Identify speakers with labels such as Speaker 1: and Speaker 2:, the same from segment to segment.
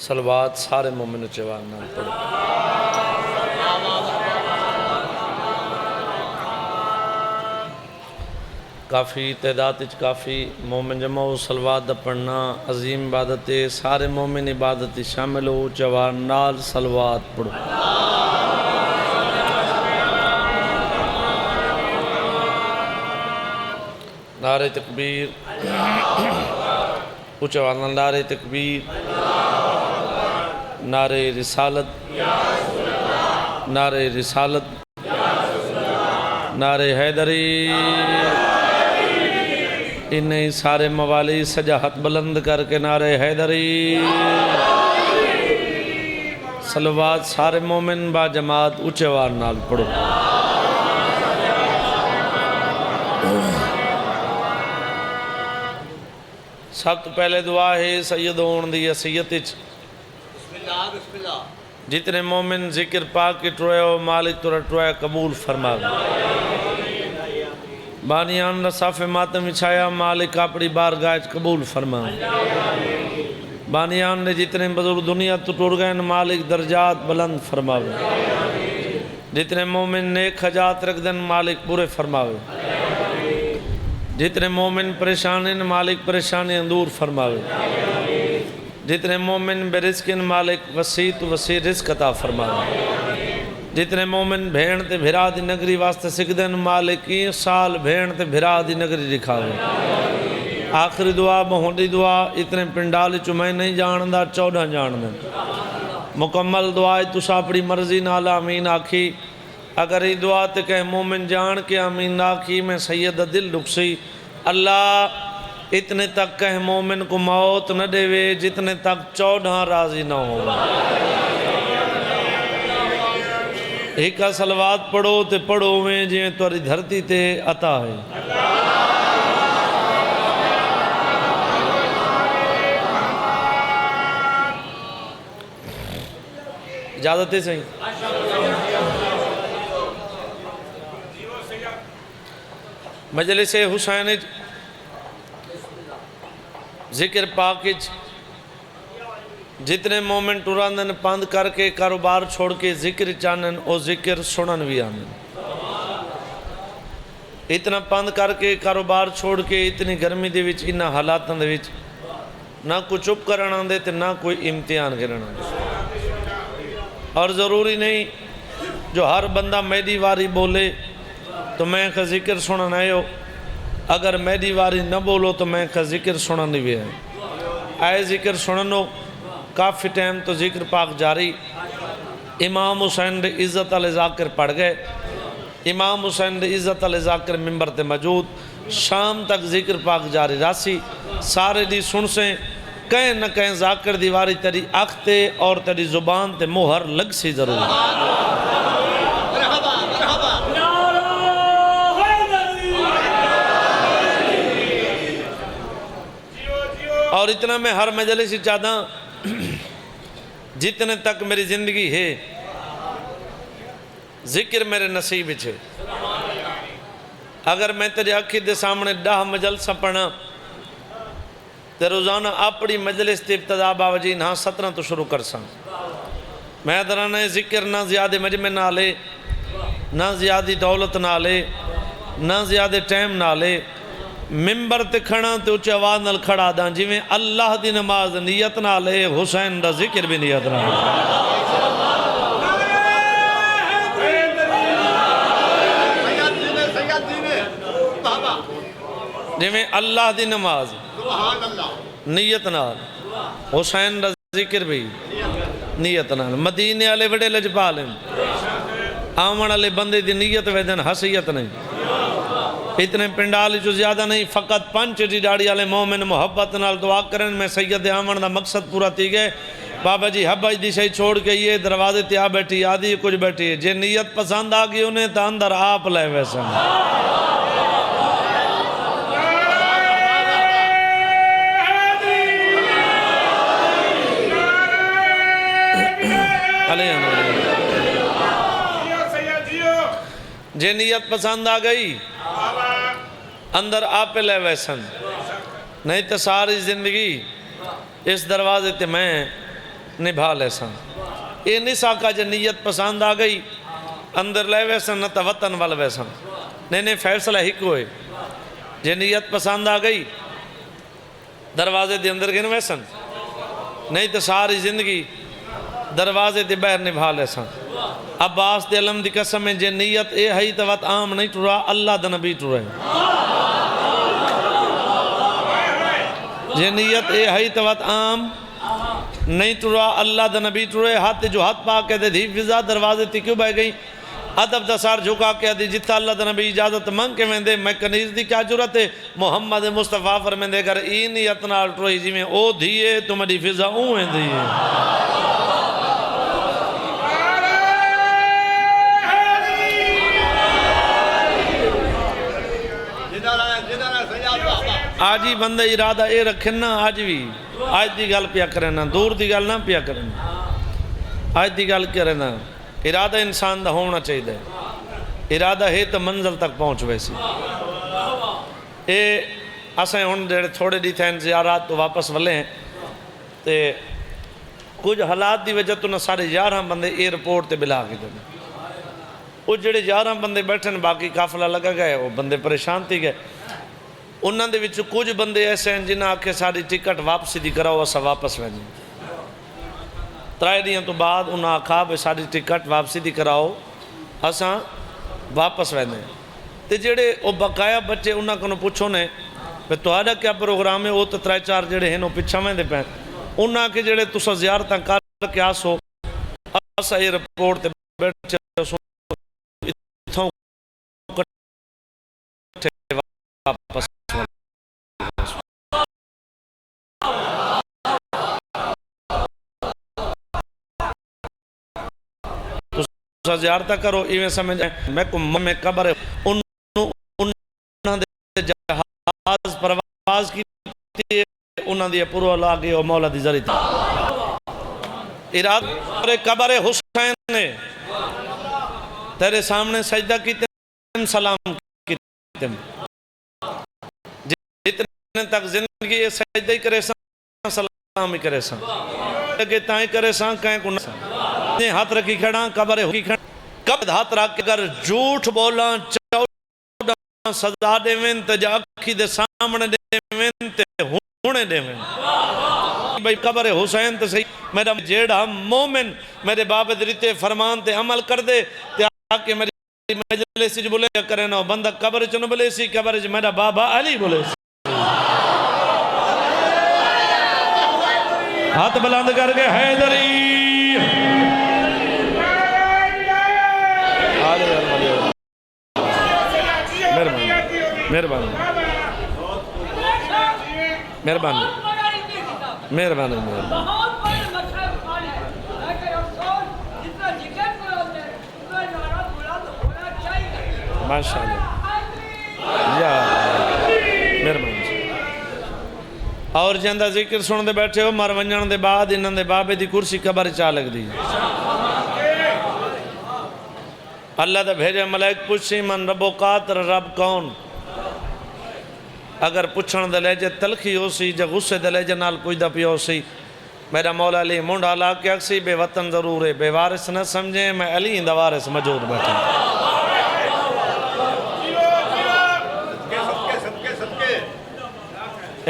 Speaker 1: صلوات سارے مومن چوان نال پڑھو۔ کافی تعداد وچ کافی مومن جمع ہو، صلوات دا پڑھنا عظیم عبادت ہے، سارے مومن عبادت شامل ہو، چوان نال صلوات پڑھو۔ نعرہ تکبیر، اچھا نعرہ تکبیر، نعرہ رسالت، نعرہ رسالت، نعرہ حیدری۔ انہیں سارے موالی سجا ہاتھ بلند کر کے نعرہ حیدری۔ صلوات سارے مومن با جماعت اچھے وار نال پڑھو۔ سب تو پہلے دعا ہے سید ہون دی حیثیت وچ جتنے مومن ذکر پاک کی ٹروئے ہو مالک تو ٹروئے قبول فرما۔ بانیان صاف ماتم چھایا مالک اپنی بارگاہ قبول فرما۔ بانیان نے جتنے بزرگ دنیا تو ٹور گئے مالک درجات بلند فرماوے۔ جتنے مومن نیک حجات رکھ دن مالک پورے فرماوے۔ جتنے مومن پریشانین مالک پریشانیاں دور فرماوے۔ جتنے مومن بے رزقین مالک وسیع تو وسیع رزق عطا فرماوے۔ جتنے مومن بھین تے بھرا دی نگری واسطے سکدن مالک کی سال بھین تے بھرا دی نگری دکھاوے۔ آخری دعا بہنڈی دعا اتنے پنڈال چمیں نہیں جاندہ 14 جاندہ مکمل دعا تسا اپنی مرضی نالا امین آکھی۔ اگر یہ دعا تے کہ مومن جان کے امین آکھی میں سید دل رکسی اللہ اتنے تک کہ مومن کو موت نہ دے وے جتنے تک 14 راضی نہ ہو۔ ایک صلوات پڑھو تے پڑھو میں جی توری دھرتی تے عطا ہے۔ اجازت ہے صحیح؟ مجلس حسین ذکر پاکج جتنے مومن ٹوراندن پاند کر کے کاروبار چھوڑ کے ذکر چانن او ذکر سنن بھی آنن۔ اتنا پاند کر کے کاروبار چھوڑ کے اتنی گرمی دے وچ انہا حالاتاں دے وچ نہ کوئی چپ کرنا دے تے نہ کوئی امتحان کرنا دے۔ اور ضروری نہیں جو ہر بندہ میری واری بولے تو میں کا ذکر سنن آئے ہو، اگر میری واری نہ بولو تو میں کا ذکر سنن بھی ہے۔ آئے ذکر سننو کافی ٹائم تو ذکر پاک جاری۔ امام حسین دے عزت علی ذاکر پڑھ گئے۔ امام حسین دے عزت علی ذاکر ممبر تے موجود شام تک ذکر پاک جاری راسی سارے دی سن سے کہیں نہ کہیں ذاکر دیواری تیری اختے اور تیری زبان تے مہر لگ سی ضرور۔ اور اتنا میں ہر مجلس چاہتا جتنے تک میری زندگی ہے ذکر میرے نصیب چھے۔ اگر میں تیرے اکھی دے سامنے 10 مجلس پڑھنا تے روزانہ اپنی مجلس تے ابتدا باوجین ہاں 17 تو شروع کر ساں۔ میں درانے ذکر نہ زیادہ مجمع نہ لے نہ زیادہ دولت نہ لے نہ زیادہ ٹائم نہ لے ممبر تے کھڑا تے اچھے آواز نال کھڑا داں جی میں اللہ دی نماز نیت نہ لے حسین دا ذکر بھی نیت نہ لے۔ جی میں اللہ دی نماز نیت نہ لے حسین دا ذکر بھی نیت نہ لے۔ مدینے والے بڑے لجپال ہیں، آمن والے بندے دی نیت ویدن حسیت نہیں۔ اتنے پنڈالی جو زیادہ نہیں فقط 5 جی ڈاڑی والے مومن محبت نال دعا کرن میں سید آمن دا مقصد پورا تھی گئے۔ بابا جی حبا دی شاہی چھوڑ کے یہ دروازے تیا بیٹھی آدھی کچھ بیٹھی ہے جے نیت پسند آگئی انہیں تا اندر آپ لے ویسا جے نیت پسند آگئی اندر آپ لے ویسن نہیں تو ساری زندگی اس دروازے تے میں نبھا لے سن. یہ نہیں ساکا جو نیت پسند آ گئی اندر لے ویسن نہ تو وطن وال ویسن. نہیں فیصلہ ہک ہوئے جے نیت پسند آ گئی دروازے دے اندر گن ویسن نہیں تو ساری زندگی دروازے دے باہر نبھا لے سن. عباس دے علم دی قسم ہے جے نیت اے ہی تو وقت عام نہیں ٹرا اللہ دا نبی ٹرے. جے نیت اے ہی تو وقت عام نہیں ٹرا اللہ دا نبی ٹرے. ہاتھ جو ہاتھ پاک کہتے تھی فضا دروازے تی کیوں بہ گئی ادب دا سار جھکا کے دی جتا اللہ دا نبی اجازت منگ کے ویندے میں کنیز دی کیا جرت ہے. محمد مصطفیٰ فرمیندے اگر ای نیت نال ٹروئی جی میں او دھیے تمہاری فضا اوہیں دھیے. آج ہی بندے ارادہ اے رکھیں نا آج بھی آج دی گل پیا کرنا دور دی گل نہ پیا کرنا. آج دی گل کرنا ارادہ انسان دا ہونا چاہیے. ارادہ ہے تو منزل تک پہنچ ویسی. اے اسیں ہن جڑے تھوڑے دی تھین زیارات تو واپس ولے ہیں تے کچھ حالات دی وجہ تو نہ سارے 11 بندے ایئرپورٹ تے بلا کے دیں. وہ جڑے 11 بندے بیٹھن باقی قافلہ لگا گئے وہ بندے پریشان تھی گئے. انہاں دے وچ کچھ بندے ایسے ہیں جنہاں آکھے ساری ٹکٹ واپسی دی کراؤ اسا واپس ویندے. 3 دن تو بعد انہاں آکھا بے ساری ٹکٹ واپسی دی کراؤ اساں واپس ویندے. تے جڑے او بقایا بچے انہاں کو پوچھو نے کہ تہاڈا کیا پروگرام ہے. وہ تو 3-4 جڑے ہیں وہ پیچھے ویندے پے. انہاں کے جڑے تساں زیارتاں کر کے آسو اساں ایئرپورٹ تے بیٹھے اتھوں کٹھے واپس زیارتہ کرو ایویں سمجھیں میں کو میں قبر انہاں دے جہاز پرواز کی انہاں دی پورا لاگے اور مولا دی ذریعہ اراد قبر حسین نے تیرے سامنے سجدہ کیتے سلام کیتے جتنے تک زندگی سجدہ ہی کرے سان سلام ہی کرے سان کہ تائیں کرے سان کہیں کو نہ ہاتھ رکھی کھڑا قبر ہوگی کھڑا کب ہاتھ رکھ کے اگر جھوٹ بولا 14 سزا دے وین تے جا اکھی دے سامنے دے وین تے ہونے دے وین. بھئی قبر حسین تے صحیح میرا جیڑا مومن میرے باب دریتے فرمان تے عمل کر دے تے آکے میری مجلسی جو بولے کرے نا بندہ قبر چنو بولے سی قبر جو میرا بابا علی بولے سی. ہاتھ بلند کر کے حیدری مہربانی مہربانی مہربانی ماشاءاللہ یا مہربانی. اور جندہ ذکر سن دے بیٹھے ہو مر ونجن دے بعد انہاں دے بابے دی کرسی قبر چا لگ دی. اللہ دا بھیجے ملائک پوچھی من رب و قاتر رب کون. اگر پوچھن دے لہجے تلخی ہو سی جا غصے دے لہجے نال پوچھدا پی ہو سی میرا مولا علی منڈ حالا کے اکسی بے وطن ضرور ہے بے وارث نہ سمجھیں میں علی اندہ وارث موجود بیٹھا.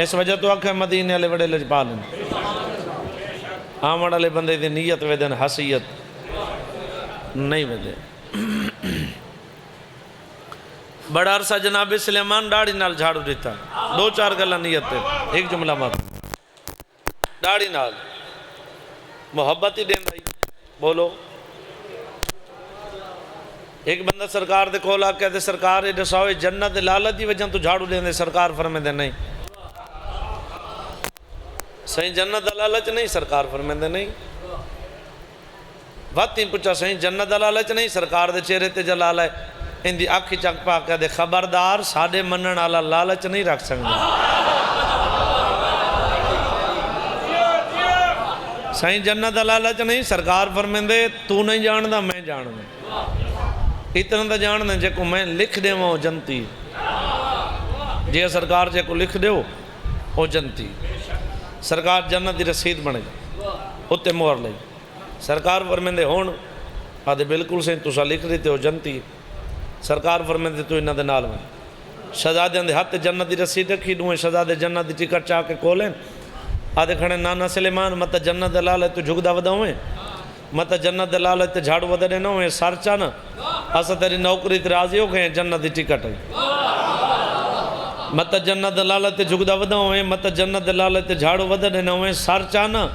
Speaker 1: اس وجہ تو آکھے مدینے والے بڑے لجپالن آمڑ والے بندے دی نیت ویدن حسیت نہیں ویدے. بڑا عرصہ جناب سلیمان ڈاڑی نال جھاڑو دیتا 2-4 گلہ نیت ہے ایک جملہ مات ڈاڑی نال محبت ہی دین بھائی بولو. ایک بندہ سرکار دے کولا کہتے سرکار ایڈے ساوے جنت لالت دی وجہ تو جھاڑو دین دے سرکار فرمے دے نہیں صحیح جنت لالچ نہیں سرکار فرمے دے نہیں. وقت ہی پوچھا صحیح جنت لالچ نہیں سرکار دے چہرے تے جلال ہے ان دی آنکھی چک پا کہ دے خبردار ساڑے منن آلا لالچ نہیں رکھ سکتا. صحیح جنت لالچ نہیں سرکار فرمیندے تو نہیں جاندہ میں جاندہ اتنا دا جاندہ جے کو میں لکھ دے وہ جنتی جے سرکار جے کو لکھ دے وہ جنتی سرکار جنت دی رسید بنے گا. اتنے مہر لئی سرکار فرمیندے ہون آدھے بالکل سے تسا لکھ رہتے ہو جنتی سرکار فرمیندے تو انہاں دے نال میں شہزادیاں دے ہاتھ جنت دی رسید رکھی دوئے شہزادے جنت دی ٹکٹ چاہ کے کھولیں آدھے کھڑے نانا سلیمان مت جنت دلال ہے تو جھک دا ودا ہوئے مت جنت دلال ہے تو جھاڑو ودا دینا ہوئے سار چانا اسا تیری نوکری تے راضی ہو گئے جنت دی ٹکٹ ہے مت جنت دلال ہے تو جھک دا ودا ہوئے مت جنت دلال ہے تو جھاڑو ودا دینا ہوئے سار چانا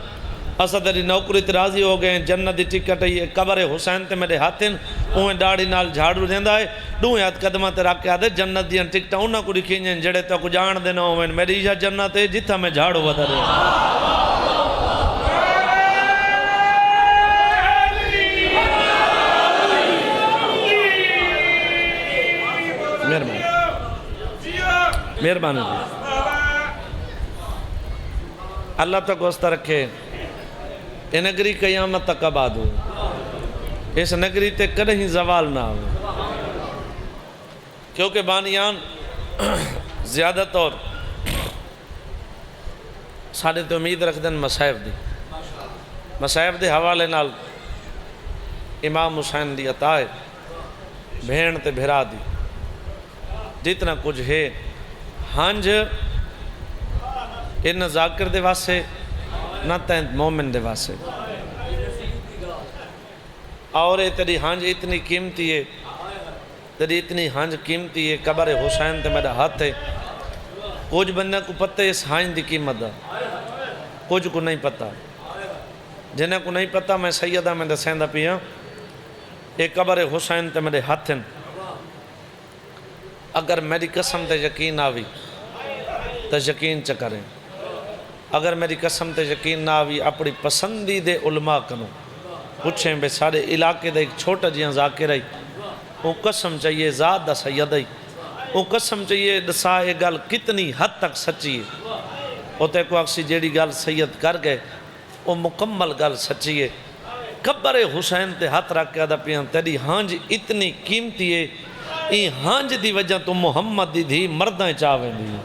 Speaker 1: اسا تیری نوکری تے راضی ہو گئے جنت دی ٹکٹ ہے قبر حسین تے میرے ہاتھن اوہیں ڈاڑی نال جھاڑو دیندا ہے دوئے ہاتھ قدمہ تے رکھ کے آدھے جنت دیاں ٹکٹاں انہاں کو لکھیں جڑے تو کو جان دینا ہوئے میری یہ جنت ہے جتھا میں جھاڑو ودا رہا مہربانی اللہ تک واسطہ رکھے یہ نگری قیامت تک آباد ہو اس نگری تے کدیں زوال نہ ہو کیونکہ بانیان زیادہ طور ساڑھے تو امید رکھ دیں مسائب دے حوالے نال امام حسین دی عطا ہے بھین تے بھرا دی جتنا کچھ ہے ہنج ان ذاکر دے واسے نہ تین مومن دے واسے اور تیری ہنج اتنی قیمتی ہے تیری اتنی ہنج قیمتی ہے قبر حسین تے میرا ہاتھ ہے کچھ بندہ کو پتہ ہے اس ہنج دی قیمت دا کچھ کو نہیں پتہ جنہیں کو نہیں پتہ میں سیدہ میں دسیندہ پیا ایک قبر حسین تے میرے ہاتھ ہیں اگر میری قسم تے یقین آوی تو یقین چکریں اگر میری قسم تے یقین نہ آوی اپنی پسندیدے علماء کنو پوچھیں بے سارے علاقے دے ایک چھوٹا جیاں ذاکر ہے وہ قسم چاہیے ذات دا سید ہے وہ قسم چاہیے دسا یہ گل کتنی حد تک سچی ہے وہ تے کو اکسی جیڑی گل سید کر گئے وہ مکمل گل سچی ہے قبر حسین تے ہاتھ رکھ کے آدھا پیاں تیری ہانج اتنی قیمتی ہے این ہانج دی وجہ تو محمد دی دھی مردیں چاہویں دی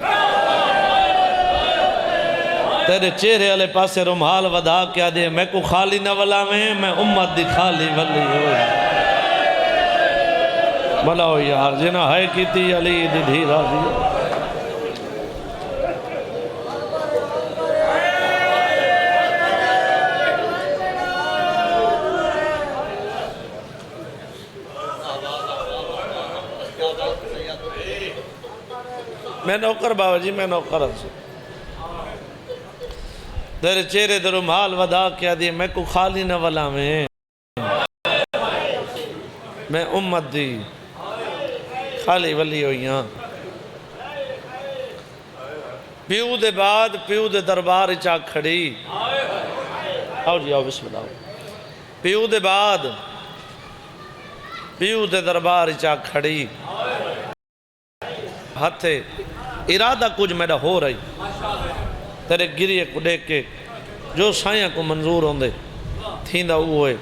Speaker 1: تیرے چہرے والے پاسے رمحال ودا کیا دے میں کو خالی نہ ولا میں امت دی خالی ولی ہوئی بلا ہو یار جنہ ہے کیتی علی دی دھی راضی میں نوکر بابا جی میں نوکر ہوں تیرے چہرے در رمحال ودا کیا دی میں کو خالی نہ ولا میں امت دی خالی ولی ہوئیاں پیو دے بعد پیو دے دربار چاہ کھڑی آؤ جی آؤ بسم اللہ پیو دے بعد پیو دے دربار چاہ کھڑی ہاتھے ارادہ کچھ میرا ہو رہی تیرے گریے کو دیکھ کے جو سائیاں کو منظور ہوندے تھیندہ ہوئے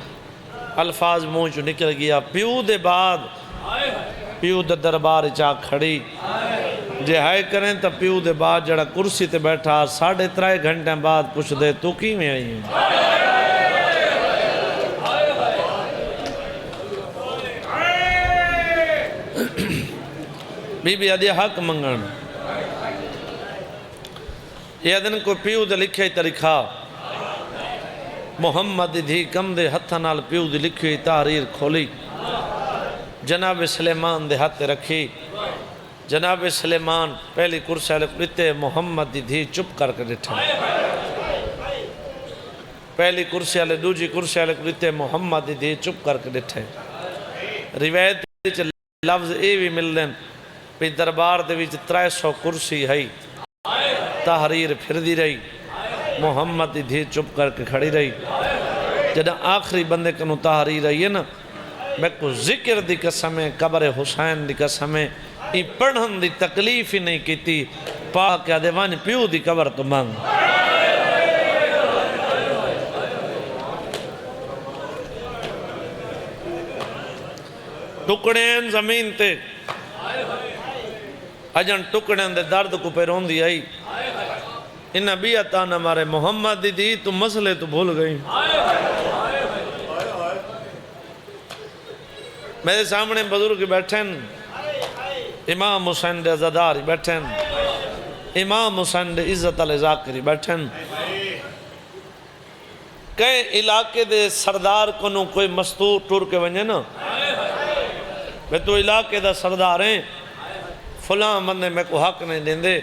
Speaker 1: الفاظ منہ چو نکل گیا پیو دے بعد پیو دے دربار چاہ کھڑی جے ہائے کریں تا پیو دے بعد جڑا کرسی تے بیٹھا 3.5 گھنٹے بعد پوچھ دے تو کی میں آئی ہیں بی بی آدھی حق منگن یہ دن کو پیو دے لکھے طریقہ محمد دھی کم دے ہتھا نال پیو دے لکھے تحریر کھولی جناب سلیمان دے ہاتھ رکھی جناب سلیمان پہلی کرسی لکھتے محمد دھی چپ کر کے ڈٹھا پہلی کرسی دوجی کرسی لکھتے محمد دھی چپ کر کے ڈٹھے روایت لفظ اے بھی مل دیں پہ دربار دے وچ 300 کرسی ہے تحریر پھر دی رہی محمد دی دھی چپ کر کے کھڑی رہی جدہ آخری بندے کنو تحریر رہی ہے نا میں کو ذکر دی قسم ہے قبر حسین دی قسم ہے یہ پڑھن دی تکلیف ہی نہیں کیتی پاک کیا دیوانی پیو دی قبر تو مانگ ٹکڑیں زمین تے اجن ٹکڑیں دے درد کو پہ رون دی آئی ان نبی عطا نہ مارے محمد دی تو مسئلے تو بھول گئی. میرے سامنے بزرگ بیٹھیں، امام حسین دے عزادار بیٹھیں، امام حسین دے عزت علی ذاکری بیٹھیں. کہیں علاقے دے سردار کنوں کوئی مستور ٹور کے ونجے نا، میں تو علاقے دا سردار ہیں، فلاں بندے میں کو حق نہیں دیں دے،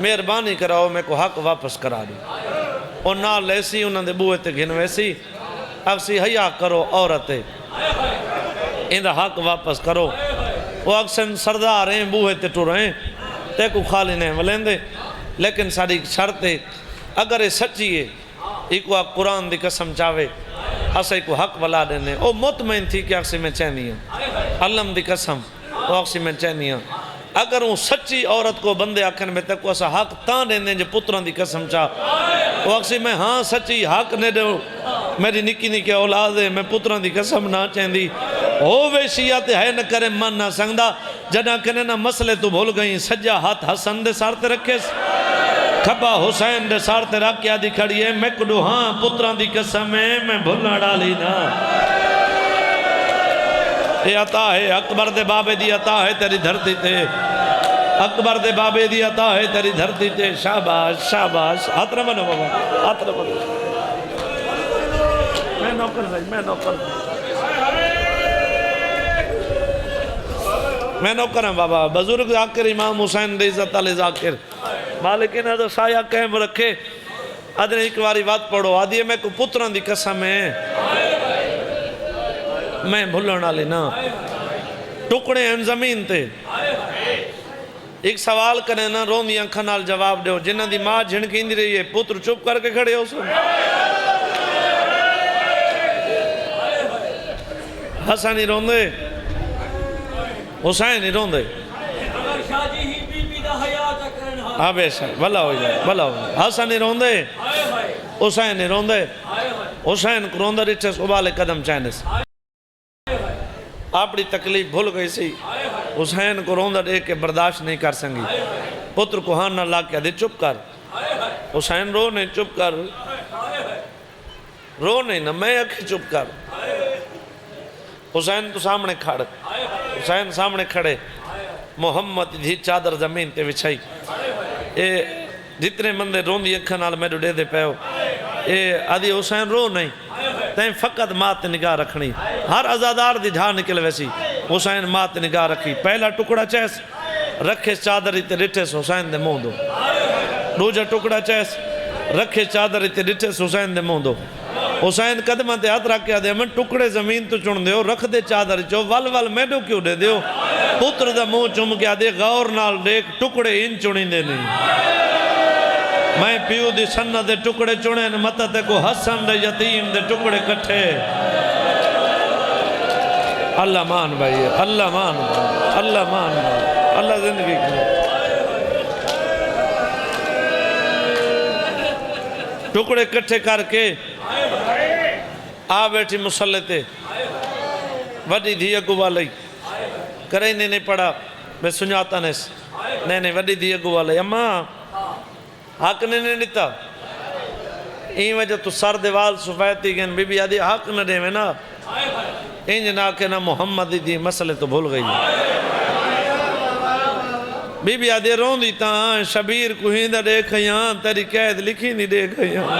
Speaker 1: مہربانی کراؤ میں کو حق واپس کرا دیں. اور نہ لیسی انہوں نے بوئے تے گھن ویسی اکسی حیاء کرو عورتے اندہ حق واپس کرو. وہ اکثر سردار ہیں بوئے تے ٹور ہیں تے کو خالی نہیں ملیں دے. لیکن ساری شرط ہے اگر یہ سچی ہے ایک وہ قرآن دی قسم چاہے اسے کو حق ولا دینے. وہ مطمئن تھی کہ اکسی میں چینی ہیں علم دی قسم وہ اکسی میں چینی ہیں. اگر وہ سچی عورت کو بندے آکھن میں تک وہ اسا حق تاں دینے جو پتران دی قسم چاہ وہ اکسی میں ہاں سچی حق نے دو میری نکی نکی اولاد ہے میں پتران دی قسم نہ چین دی. ہووے شیعت ہے نہ کرے من نہ سنگدہ جنہ کنے نہ مسئلے تو بھول گئیں. سجا ہاتھ حسن دے سارتے رکھے کھبا حسین دے سارتے رکھ کیا دی کھڑی ہے. میں کڈو ہاں پتران دی قسم ہے میں بھولنا ڈالی نا. یہ عطا ہے اکبر دے بابے دی عطا ہے تیری دھرتی تے، اکبر دے بابے دی عطا ہے تیری دھرتی تے. شاباش شاباش ہاتھ نہ بنو بابا ہاتھ نہ بنو. میں نوکر بھائی میں نوکر میں نوکر ہوں بابا. بزرگ ذاکر امام حسین دے عزت علی ذاکر مالک نے تو سایہ قائم رکھے. ادھر ایک باری بات پڑھو آدھی میں کو پتران دی قسم ہے میں بھولنا لینا. ٹکڑے ہیں زمین تے ایک سوال کرنے نا رون دی آنکھا نال جواب دے. جنہ دی ماں جھنکی اندی رہی ہے پتر چپ کر کے کھڑے ہو سن. حسن ہی رون دے حسین ہی رون دے ہاں بے شک بھلا ہو جائے بھلا ہو جائے. حسن ہی رون دے حسین ہی رون دے. حسین کو رون دے رچے سبالے قدم چاہنے سے اپنی تکلیف بھول گئی سی. حسین کو روندہ دے کے برداشت نہیں کر سنگی. پتر کو ہاں نہ لا کے دے چپ کر. حسین رو نہیں چپ کر رو نہیں نہ میں اکھے چپ کر. حسین تو سامنے کھڑ حسین سامنے کھڑے محمد دھی چادر زمین تے وچھائی. اے جتنے مندے روندی اکھا نال میں دے دے پہو اے آدھی حسین رو نہیں تین فقط مات نگاہ رکھنی. ہر عزادار دی جھا نکل ویسی حسین مات نگاہ رکھی. پہلا ٹکڑا چیس رکھے چادر تے ڈٹھے حسین دے منہ دو. دوجا ٹکڑا چیس رکھے چادر تے ڈٹھے حسین دے منہ دو. حسین قدمہ تے ہاتھ رکھ کے دے میں ٹکڑے زمین تو چن دیو رکھ دے چادر چو ول ول میڈو کیوں دے دیو. پتر دا منہ چم کے دے غور نال دیکھ ٹکڑے ان چنی دے نہیں. میں پیو دی سنہ دے ٹکڑے چنے متا تے کو حسن دے یتیم دے ٹکڑے کٹھے. اللہ مان بھائی اللہ مان اللہ مان اللہ زندگی کی ٹکڑے کٹھے کر کے آ بیٹھی مسلح تے وڈی دھی اگوا لئی کرے نہیں پڑھا میں سنجاتا نہیں وڈی دھی اگوا لئی. اماں حق نہیں دیتا این وجہ تو سر دیوال سفیتی گئن بی بی آدھی حق نہ دے میں نا این جنا کہ نا محمد دی مسئلے تو بھول گئی. بی بی آدھی رون دیتا شبیر کو ہیندہ دیکھ یہاں تیری قید لکھی نہیں دیکھ یہاں.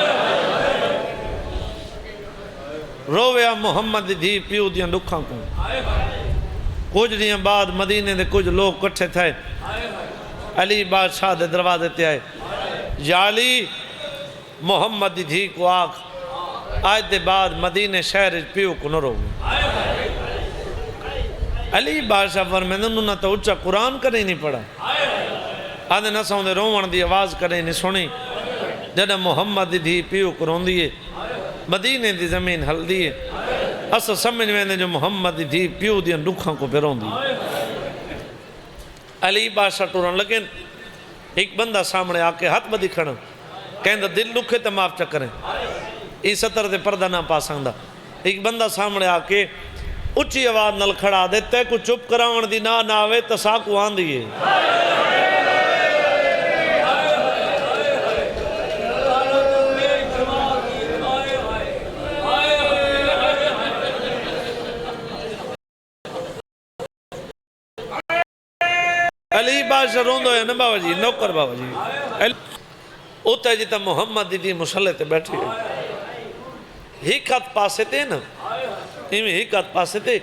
Speaker 1: رویا محمد دی پیو دیاں دکھاں کو. کچھ دیاں بعد مدینے دے کچھ لوگ کٹھے تھے. علی بادشاہ دے دروازے تے آئے یا علی محمد دی دھی کو آکھ آج دے بعد مدینے شہر پیو کو نہ رو. علی بادشاہ فرمائے انہوں نے تو اچھا قرآن کرے نہیں پڑھا. آدھے نہ سوندے رومن دی آواز کرے نہیں سنی. جدہ محمد دی دھی پیو کو رون دیئے مدینے دی زمین ہل دیئے اسا سمجھ میں جو محمد دی دھی پیو دیاں دکھاں کو پہ رون دیئے. علی بادشاہ ٹورن لیکن ایک بندہ سامنے آکے ہاتھ بدی کھڑا کہندہ دل دکھے تا معاف چکریں ای سطر دے پردہ نہ پا سکتا. ایک بندہ سامنے آکے اچھی آواز نل کھڑا دے تے کو چپ کراون دی نہ آوے تسا کو آن دیئے. علی بادشاہ روندو ہے نا بابا جی نوکر بابا جی اتھا جیتا محمد دی مسلح تے بیٹھے ہیکت پاسے تے نا ایمیں ہیکت پاسے تے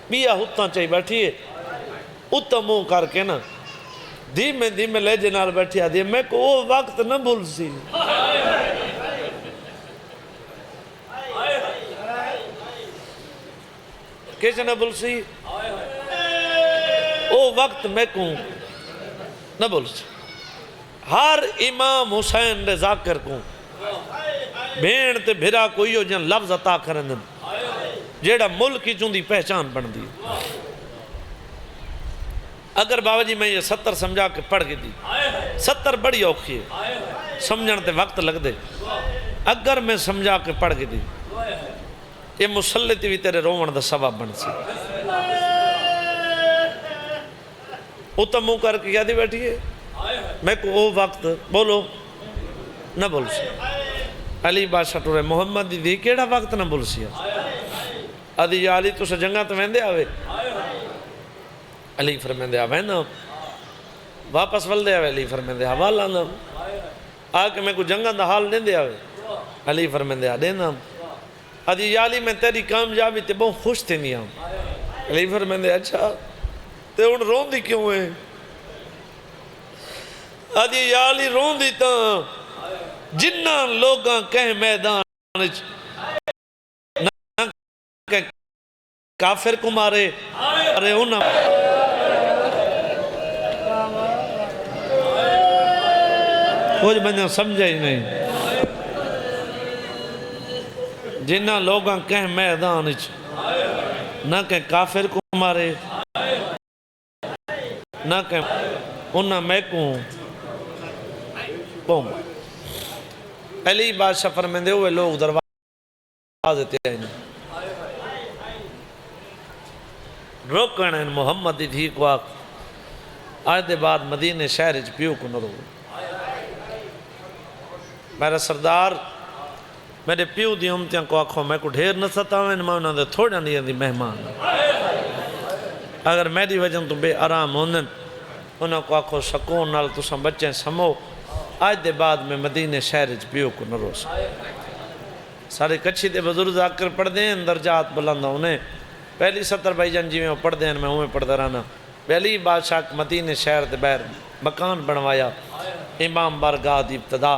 Speaker 1: بیا ہتاں چاہی بیٹھی ہے اتھا منہ کر کے نا دھیمے لے جنال بیٹھی آدھی ہے میں کو وہ وقت نہ بھول سی کیسے نہ بھول سی وہ وقت میں کو نہ بھول سی ہر امام حسین دے ذاکر کو بھین تے بھرا کوئی ہو جن لفظ عطا کرندن جیڑا ملکی چوندی پہچان بن دی اگر بابا جی میں یہ 70 سمجھا کے پڑھ کے دی 70 بڑی اوکھی ہے سمجھن تے وقت لگ دے اگر میں سمجھا کے پڑھ کے دی یہ مسلط بھی تیرے رومن دا سبب بن سی اتم منہ کر کے کیا دی بیٹھی ہے میں کو وہ وقت بولو نہ بول سی علی بادشاہ ٹورے محمد دی کیڑا وقت نہ بول سی آدھی یا علی تو سے جنگا تو ویندے آوے علی فرمیندے آوے نا واپس ولدے آوے علی فرمیندے حوالہ نا آکے میں کو جنگا دا حال نہیں دے آوے علی فرمیندے آدے نا آدھی یا علی میں تیری کامیابی تے بہت خوش تھی نہیں آؤں علی فرمیندے اچھا تے ان رون دی کیوں ہے آدھی یا علی رون دی تا جنہ لوگاں کہیں میدان نہ کہ کافر کو مارے ارے انہاں کچھ بندہ سمجھا ہی نہیں جنہ لوگاں کہیں میدان نہ کہ کافر کو مارے نہ کہ انہاں میں کو پہنگا علی بادشاہ فرمیندے ہوئے لوگ دروازے تے آئیں روکن ہیں محمد دی کو آگ آج دے بعد مدینہ شہر پیو کو نہ رو میرا سردار میرے پیو دی امتیاں کو آکھوں میں کو ڈھیر نہ ستاویں میں انہوں نے تھوڑا نہیں دی مہمان اگر میری وجہ تو بے آرام ہوندن انہوں کو آکھو سکون نال تو سم بچیں سمو آج دے بعد میں مدینہ شہر پیو کو نہ رو سارے کچھی دے بزرگ آکر پڑھ دیں درجات بلندہ انہیں پہلی 70 بھائی جان جی میں پڑھ دیں میں ہوں پڑھ درانا پہلی بادشاہ مدینہ شہر دے بیر مکان بنوایا امام بارگاہ دی ابتدا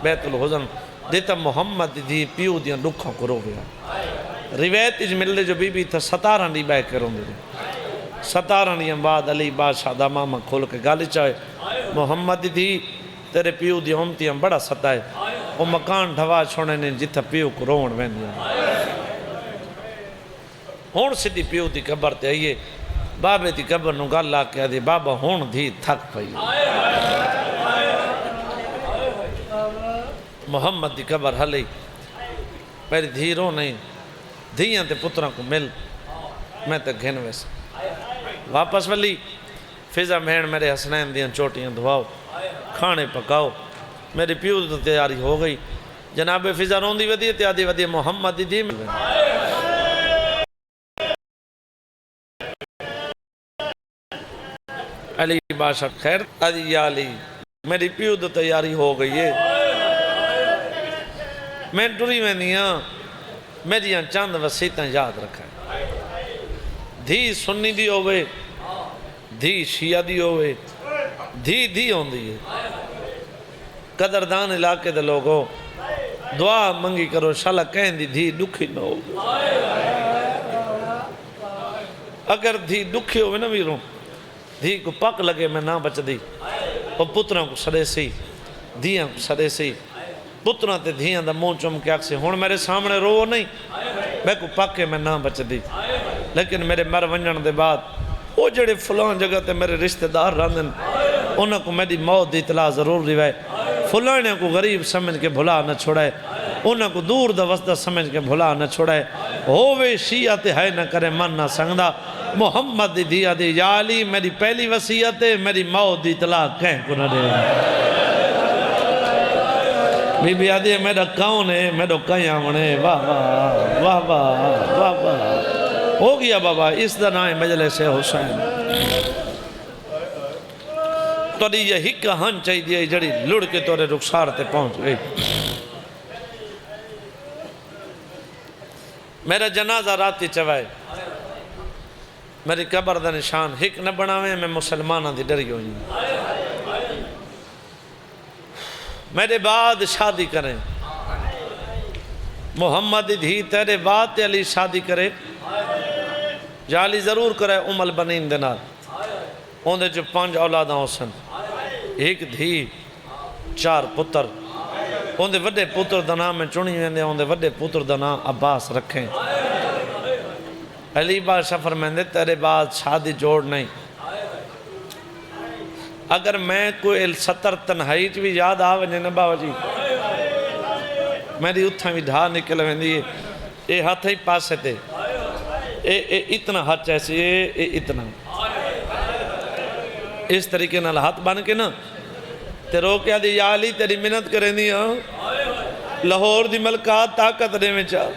Speaker 1: بیت الحزن دیتا محمد دی پیو دیاں لکھوں کو رو گیا روایت اج ملے جو بی بی تھا 17 دی بے کروں دے 17 دیاں بعد علی بادشاہ دا ماما کھول کے گالی چاہے محمد دی تیرے پیو دی امتیاں بڑا ستائے وہ مکان ڈھوا چھوڑے نے جتھا پیو کو روڑ وین دیا ہون سیدھی پیو دی قبر تے آئیے بابے دی قبر نو گل لا کے آدھی بابا ہون دھی تھک پئی محمد دی قبر ہلی میری دھیروں نہیں دھیاں تے پتروں کو مل میں تے گھن ویسے واپس ولی فضا مہن میرے حسنین دیاں چوٹیاں دھواؤ کھانے پکاؤ میری پیو تو تیاری ہو گئی جناب فضا روندی ودی تیادی ودی محمد دی دی مل علی بادشاہ خیر آدھی یا علی میری پیو تو تیاری ہو گئی ہے میں ٹوری میں نہیں ہاں میری چاند وسیعتیں یاد رکھا ہے دھی سنی دی ہوئے دھی شیعہ دی ہوئے دھی ہوندی ہے قدردان علاقے دے لوگوں دعا منگی کرو شالا کہیں دی دھی دکھی نہ ہوگی اگر دھی دکھی ہوئے نہ ویروں دھی کو پک لگے میں نہ بچ دی اور پتروں کو سڑے سی دھیاں کو سڑے سی پتروں تے دھیاں دا مون چم کے آکھ سے ہون میرے سامنے رو نہیں میں کو پکے میں نہ بچ دی لیکن میرے مر ونجن دے بعد وہ جڑے فلان جگہ تے میرے رشتہ دار راندن انہوں کو میری موت دی اطلاع ضرور دیوائے فلانے کو غریب سمجھ کے بھلا نہ چھوڑائے انہوں کو دور دا وسطہ سمجھ کے بھلا نہ چھوڑائے ہووے شیعہ تے ہے نہ کرے من نہ سنگدہ محمد دی دیا دی یا علی میری پہلی وصیت ہے میری موت دی اطلاع کہیں کو نہ دے بی بی آدھی ہے میرا کون ہے میرا قیام ہے واہ واہ واہ واہ واہ واہ ہو گیا بابا اس دا نام مجلس حسین توری یہ ہک ہن چاہیے جڑی لڑ کے تورے رخسار تے پہنچ گئی میرا جنازہ راتی چوائے میری قبر دا نشان ہک نہ بناویں میں مسلمانہ دی ڈری ہوئی میرے بعد شادی کریں محمد دھی تیرے بعد علی شادی کرے جالی ضرور کرے البنین دنال اوندے جو 5 اولاداں ہوسن ایک دھی 4 پتر اوندے وڈے پتر دا نام میں چنی ویندے اوندے وڈے پتر دا نام عباس رکھیں علی بادشاہ فرمائندے تیرے بعد شادی جوڑ نہیں اگر میں کوئی 70 تنہائی بھی یاد آوے نہ باو جی میری اتھاں بھی ڈھا نکل ویندی ہے اے ہاتھ ہی پاسے تے اے اتنا ہاتھ ایسی اے اتنا اس طریقے نال ہاتھ بن کے نا تے رو کیا دی یا علی تیری منت کریں دی لاہور دی ملکات طاقت دے میں چاہ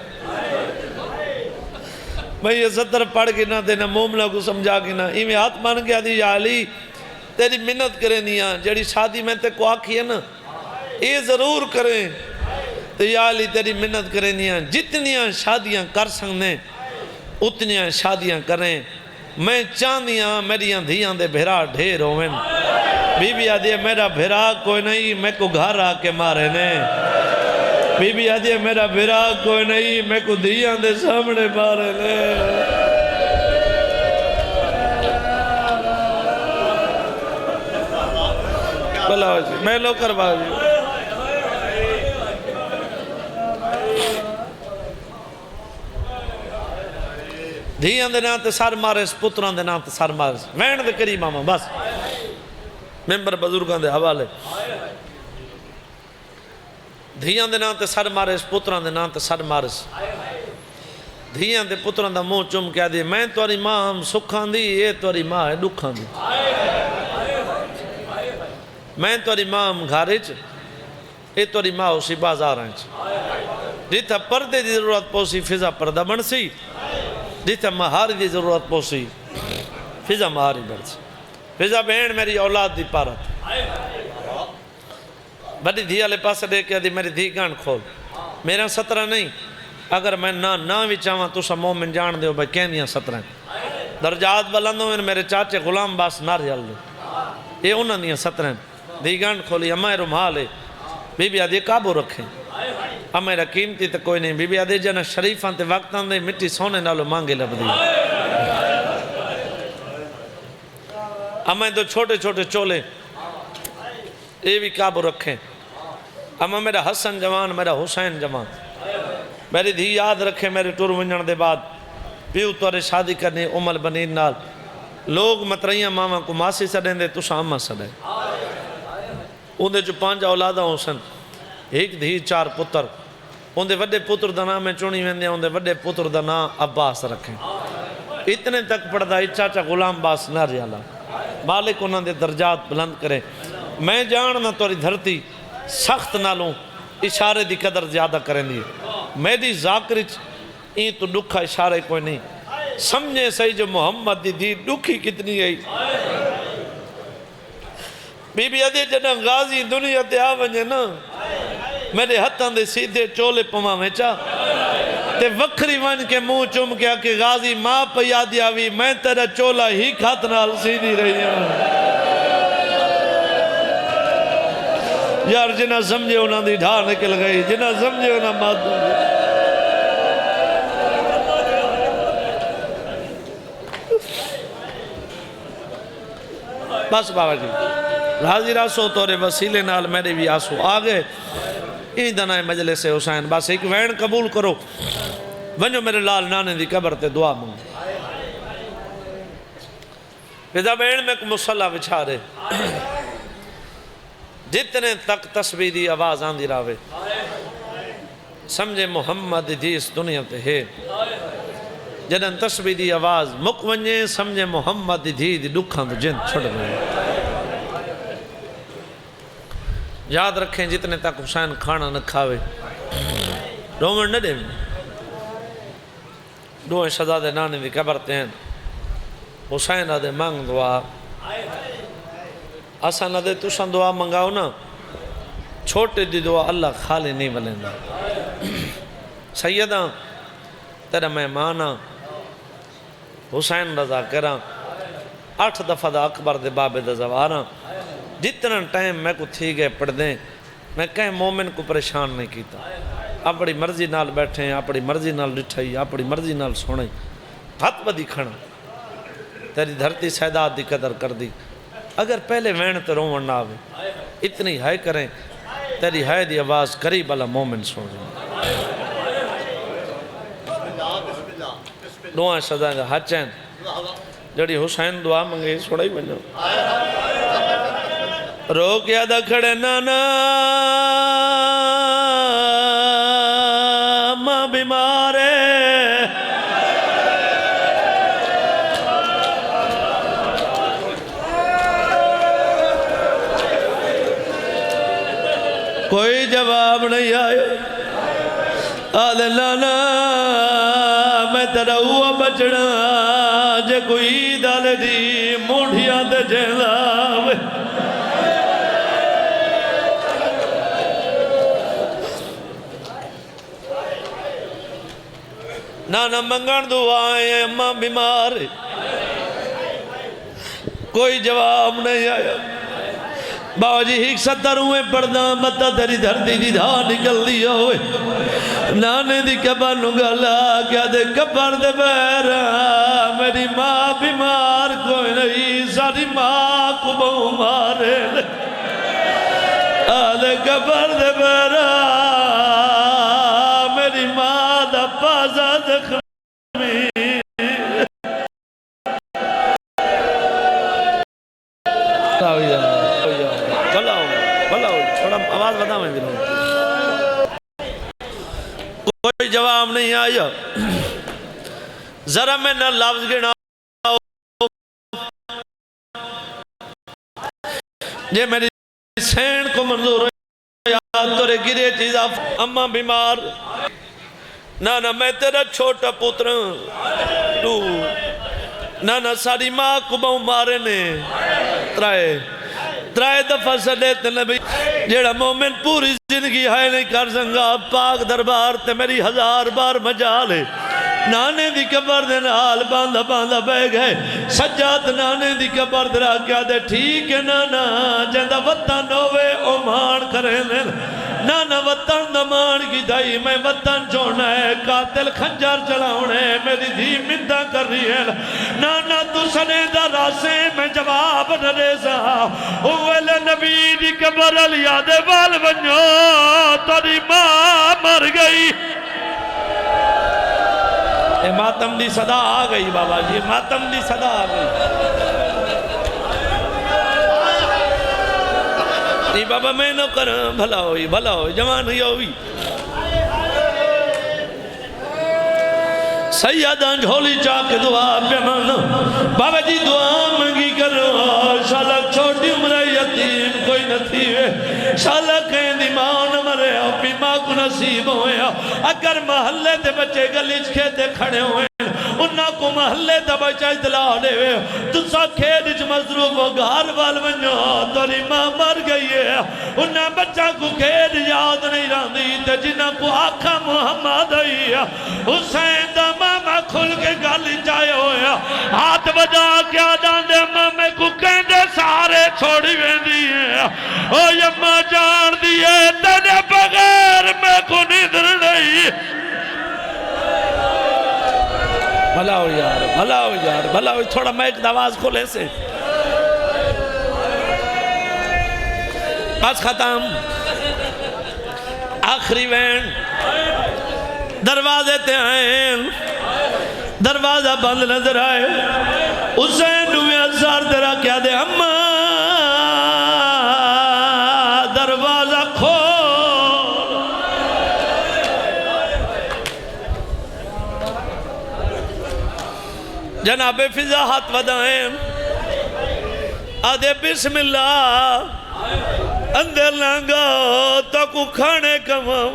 Speaker 1: میں یہ 70 پڑھ کے نہ دینا مومنہ کو سمجھا کے نہ ایمیں ہاتھ بن گیا دی یا علی تیری منت کریں دیا جڑی شادی میں تے کو آکھی ہے نا اے ضرور کریں تو یا علی تیری منت کریں دیا جتنیاں شادیاں کر سکنے اتنیاں شادیاں کریں میں چاندیاں میریاں دھیاں دے بھیرا ڈھیر ہوئیں بی بی آدھی ہے میرا بھیرا کوئی نہیں میں کو گھر آ کے مارے نے بی بی آدھی ہے میرا بھیرا کوئی نہیں میں کو دھیاں دے سامنے مارے نے بلا جی میں لو کروا جی دھیاں دے نام تے سار مارس پتران دے نام تے سار مارس وین دے قریب آما بس ممبر بزرگان دے حوالے دھیاں دے نام تے سار مارس پتران دے نام تے سار مارس دھیاں دے پتران دا منہ چم کیا دی میں توری ماں ہم سکھان دی یہ توری ماں ہے دکھان دی میں توری ماں ہم گھارچ یہ توری ماں اسی بازار ہیں جیتا پردے دی ضرورت پوسی فضا پردہ بن سی جیتا مہاری دی ضرورت پوسی فضا مہاری بن سی فضا بہن میری اولاد دی پارت بڑی دھی والے پاس دے کے دی میری دھی گان کھول میرا 17 نہیں اگر میں نہ بھی چاہاں تو سا مومن جان دے ہو بھائی کہیں دیاں 17 درجات بلندوں میں میرے چاچے غلام باس ناریال دے یہ انہوں دیاں 17 دھی گان کھولی امائے رمحال ہے بی بی آدھی قابو رکھیں امائے رقیمتی تو کوئی نہیں بی بی آدھی جنہ شریفان تے وقتاں دے مٹی سونے نالو مانگے لب دی امائے دو چھوٹے چھوٹے چولے یہ بھی قابو رکھیں اما میرا حسن جوان میرا حسین جوان میری دھی یاد رکھے میرے ٹور ونجن دے بعد پیو توارے شادی کرنے البنین نال لوگ مترائیاں ماما کو ماسی سڑیں دے تو سامہ سڑیں اندھے جو 5 اولاداں حسن ایک دھی 4 پتر اندھے وڈے پتر دا نام میں چونی ویندے اندھے وڈے پتر دا نام عباس رکھیں اتنے تک پڑھدا چاچا غلام باس ناریالا مالک انہوں دے درجات بلند کرے میں جاننا توری دھرتی سخت نالوں اشارے دی قدر زیادہ کریں دی میری ذاکرچ این تو دکھا اشارے کوئی نہیں سمجھے صحیح جو محمد دی دی دکھی کتنی گئی بی بی ادھے جنہ غازی دنیا تے آونجے نا میرے ہتھاں دے سیدھے چولے پما میں چاہ تے وکھری ون کے منہ چم کیا کہ غازی ماں پہ یادی آوی میں تیرا چولا ہی کھات نال سیدھی رہی ہوں یار جنہ سمجھے انہاں دی ڈھا نکل گئی جنہ سمجھے انہاں مات دوں گی بس بابا جی راضی راسو تورے وسیلے نال میرے بھی آسو آگے این دنائے مجلس حسین بس ایک وین قبول کرو ونجو میرے لال نانے دی قبر تے دعا مانگ پیدا وین میں کو مصلح بچھا رہے جتنے تک تسبیح دی آواز آن دی راوے سمجھے محمد دی اس دنیا تے ہے جنن تسبیح دی آواز مکونجے سمجھے محمد دی دکھاں تو جن چھڑ گئے یاد رکھیں جتنے تک حسین کھانا نہ کھاوے رومن نہ دے دو شہزادے نانے دی قبر تے ہیں حسین آدھے مانگ دعا اسا نہ دے تساں دعا منگاؤ نا چھوٹے دی دعا اللہ خالی نہیں بلندہ سیدہ تیرا مہمانا حسین رضا کرا 8 دفعہ دا اکبر دے بابے دا زوارا جتنا ٹائم میں کو تھی گئے پڑھ دیں میں کہیں مومن کو پریشان نہیں کیتا اپنی مرضی نال بیٹھیں اپنی مرضی نال لٹھائی اپنی مرضی نال سونے ہاتھ بدی کھڑا تیری دھرتی سیدات دی قدر کر دی اگر پہلے وین تے روون نہ آوے اتنی ہائے کریں تیری ہائے دی آواز قریب اللہ مومن سن جائیں دعائیں سزائیں دا ہچین جڑی حسین دعا منگے سوڑا ہی بنجو روک یادہ کھڑے نانا ماں بیمار ہے کوئی جواب نہیں آیا آدھے نانا میں تیرا ہوا بچنا جے کوئی دالے دی موڑیاں دے جیندہ نانا منگن دعائیں اماں بیمار کوئی جواب نہیں آیا بابا جی 70 ہوئے پڑھنا متا تیری دھرتی دی دھا نکل دیا ہوئے نانے دی قبر نگلا کیا دے قبر دے بیرا میری ماں بیمار کوئی نہیں ساری ماں کو بہو مارے آدھے قبر دے بیرا میری ماں دا پازا زخمی آواز بتا میں بھی کوئی جواب نہیں آیا ذرا میں نہ لفظ گنا یہ میری سین کو منظور ہے تورے گرے چیز اماں بیمار نانا میں تیرا چھوٹا پتر تو نانا ساری ماں کو بہو مارے نے ترائے دفعہ صلیت نبی جیڑا مومن پوری زندگی ہے نہیں کر سنگا پاک دربار تے میری 1000 بار مجالے نانے دی قبر دے نال باندھا باندھا بے گئے سجاد نانے دی قبر درا کیا دے ٹھیک ہے نانا جندہ وطن ہوئے او مان کریں دے نانا وطن دمان کی دائی میں وطن چھوڑنا ہے قاتل خنجر چلاؤنے میری دھی مندہ کر رہی ہے نانا تو سنے دا راسے میں جواب نہ ریزا اوہلے نبی دی قبر علیہ دے بال بنیو تاری ماں مر گئی اے ماتم دی صدا آ گئی بابا جی ماتم دی صدا آ گئی نہیں بابا میں نہ کروں بھلا ہوئی جوان ہی ہوئی سیدان جھولی چاک دعا پہ مانا بابا جی دعا منگی کرو شالک چھوٹی عمرہ یتیم کوئی نہ تھی شالک کہیں دی ماں نہ مرے اپنی ماں کو نصیب ہوئے اگر محلے دے بچے گلیچ کھیتے کھڑے ہوئے انہاں کو محلے دا بچہ اطلاع دے ہوئے تسا کھیڑ جو مضروب ہو گھار وال بنیو توری ماں مر گئی ہے انہاں بچہ کو کھیڑ یاد نہیں راندی تے جنہاں کو آقا محمد آئی حسین دا ماما کھل کے گالی جائے ہویا ہاتھ بجا کیا ڈاندے مامے کو کہندے سارے چھوڑی ویندی ہے او یمہ جان دیئے تیرے بغیر میں کو ندر نہیں بھلا ہو یار بھلا ہو تھوڑا میک دواز کھولے سے بس ختم آخری وین دروازے تے آئیں دروازہ بند نظر آئے حسین نوے ہزار تیرا کیا دے اماں دروازہ کھول جناب فضا ہاتھ ودائیں آدھے بسم اللہ اندر لانگا تو کو کھانے کمام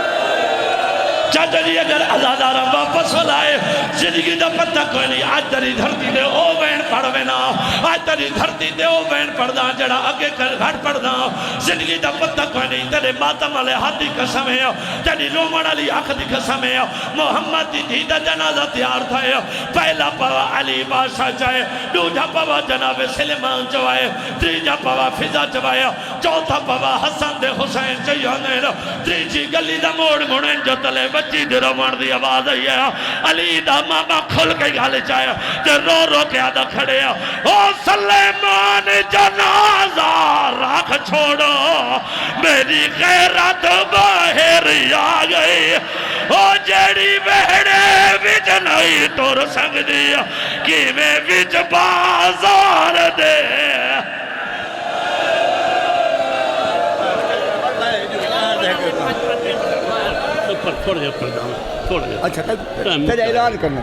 Speaker 1: تجھے اگر عزادارہ واپس لائے زندگی دا پتہ کوئی نہیں آج تری دھرتی دے او بین پڑھ وینا آج تری دھرتی دے او بین پڑھ دا جڑا اگے کر گھٹ پڑھ دا زندگی دا پتہ کوئی نہیں تیرے ماتم علی حد دی قسم ہے تیری رومن علی حق دی قسم ہے محمد دی دھی دا جنازہ تیار تھا پہلا پوا علی بادشاہ چاہے دوجہ پوا جناب سلیمان چوائے تریجہ پوا فضا چوائے چوتھا پوا حسن دے حسین چیانے تریجی گلی دا موڑ مڑیں جو تلے بچی دی رومن دی آواز آئی ہے علی دا ماما کھل کے گھالے چاہے تے رو رو کے آدھا کھڑے او سلیمان جنازہ راکھ چھوڑو میری غیرت باہر آ گئی او جیڑی بہڑے وچ نہیں تور سنگ دیا کی میں وچ بازار دے
Speaker 2: تھوڑا جا پردہ اچھا تجھے اعلان کرنا